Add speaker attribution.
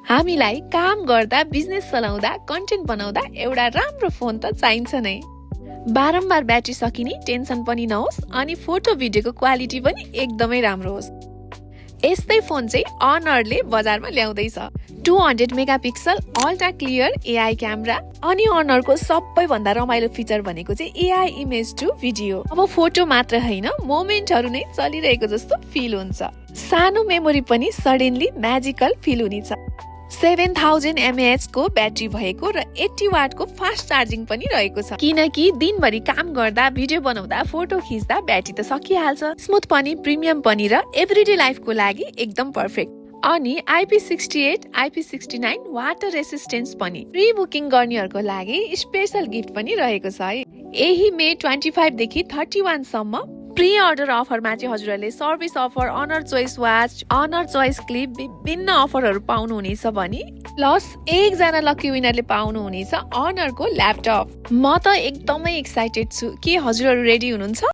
Speaker 1: हामीलाई काम गर्दा, बिजनेस चलाउँदा, कन्टेन्ट बनाउँदा एउटा राम्रो फोन त चाहिन्छ नै। बारम्बार ब्याट्री सकिने टेन्सन पनि नहोस् अनि फोटो भिडियोको क्वालिटी पनि एकदमै राम्रो होस्। यस्तै फोन चाहिँ अनरले बजारमा ल्याउँदैछ। 200 megapixel ultra clear AI camera अनि अनरको सबैभन्दा रमाइलो फिचर भनेको चाहिँ एआई इमेज टु भिडियो। अब फोटो मात्र हैन, मोमेन्टहरु नै चलिरहेको जस्तो फिल हुन्छ। सानो मेमोरी पनि सडनली म्याजिकल फिल हुनेछ। 7000 mAh को ब्याट्री भएको र 80 वाट को फास्ट चार्जिङ पनि रहेको छ, किनकि दिनभरि काम गर्दा, भिडियो बनाउँदा, फोटो खिच्दा ब्याट्री त सकिहाल्छ। स्मुथ पनि, प्रिमियम पनि र एभ्रीडे लाइफको लागि एकदम पर्फेक्ट। अनि IP68, IP69 वाटर रेसिस्टेन्स पनि। प्री बुकिङ गर्नेहरुको लागि स्पेशल गिफ्ट पनि रहेको छ है। यही मे 25 देखि 31 सम्म प्री अर्डर अफरमा चाहिँ हजुरहरूले service offer, honour choice watch, honour choice clip, विभिन्न अफरहरू पाउनुहुनेछ भने प्लस एकजना लकी विनरले पाउनुहुनेछ अनरको ल्यापटप। म त एकदमै एक्साइटेड छु। के हजुरहरू रेडी हुनुहुन्छ?